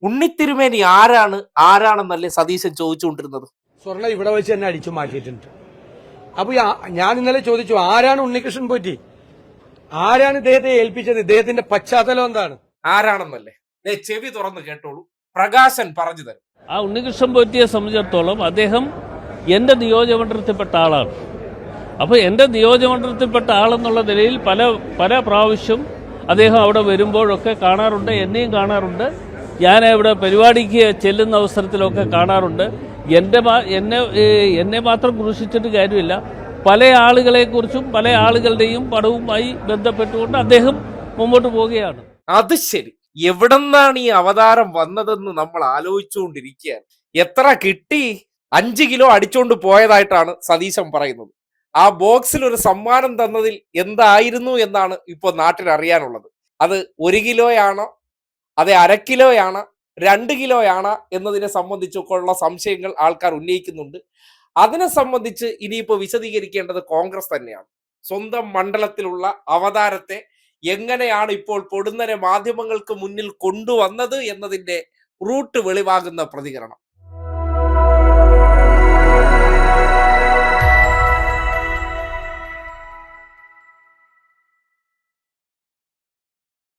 ഉണ്ണിത്തിരുമേനി ആരാണെന്നല്ലേ സതീശൻ ചോദിച്ചുകൊണ്ടിരുന്നത്. സ്വർണ്ണ ഇവിടെ വെച്ച് തന്നെ അടിച്ചു മാറ്റിയിട്ടുണ്ട്. അപ്പൊ ഞാൻ ഇന്നലെ ചോദിച്ചു, ആരാണ് ഉണ്ണികൃഷ്ണൻ പോറ്റി? ആരാണ് ഇദ്ദേഹത്തെ ഏൽപ്പിച്ചത്? ഇദ്ദേഹത്തിന്റെ പശ്ചാത്തലം എന്താണ്? ആരാണെന്നല്ലേ ചെവി തുറന്ന് കേട്ടോളൂ, പ്രകാശൻ പറഞ്ഞു തരും. ആ ഉണ്ണികൃഷ്ണൻ പോറ്റിയെ സംബന്ധിച്ചിടത്തോളം അദ്ദേഹം എൻ്റെ നിയോജകമണ്ഡലത്തിൽപ്പെട്ട ആളാണ്. അപ്പോൾ എൻ്റെ നിയോജകമണ്ഡലത്തിൽപ്പെട്ട ആളെന്നുള്ള നിലയിൽ പല പ്രാവശ്യം അദ്ദേഹം അവിടെ വരുമ്പോഴൊക്കെ കാണാറുണ്ട്, എന്നെയും കാണാറുണ്ട്. ഞാൻ ഇവിടെ പരിപാടിക്ക് ചെല്ലുന്ന അവസരത്തിലൊക്കെ കാണാറുണ്ട്. എന്നെ മാത്രം ക്രൂശിച്ചിട്ട് കാര്യമില്ല, പല ആളുകളെക്കുറിച്ചും പല ആളുകളുടെയും പടവുമായി ബന്ധപ്പെട്ടുകൊണ്ട് അദ്ദേഹം മുമ്പോട്ട് പോവുകയാണ്. അത് ശരി, എവിടെന്നാണ് ഈ അവതാരം വന്നതെന്ന് നമ്മൾ ആലോചിച്ചുകൊണ്ടിരിക്കുകയാണ്. എത്ര കിട്ടി? 5 കിലോ അടിച്ചോണ്ട് പോയതായിട്ടാണ് സതീശൻ പറയുന്നത്. ആ ബോക്സിൽ ഒരു സമ്മാനം തന്നതിൽ എന്തായിരുന്നു എന്നാണ് ഇപ്പോൾ നാട്ടിൽ അറിയാനുള്ളത്. അത് 1 കിലോയാണോ, അതെ 1/2 കിലോയാണോ, 2 കിലോയാണോ എന്നതിനെ സംബന്ധിച്ചൊക്കെ ഉള്ള സംശയങ്ങൾ ആൾക്കാർ ഉന്നയിക്കുന്നുണ്ട്. അതിനെ സംബന്ധിച്ച് ഇനിയിപ്പോൾ വിശദീകരിക്കേണ്ടത് കോൺഗ്രസ് തന്നെയാണ്. സ്വന്തം മണ്ഡലത്തിലുള്ള അവതാരത്തെ എങ്ങനെയാണ് ഇപ്പോൾ പൊടുന്നനെ മാധ്യമങ്ങൾക്ക് മുന്നിൽ കൊണ്ടുവന്നത് എന്നതിന്റെ റൂട്ട് വെളിവാകുന്ന പ്രതികരണം.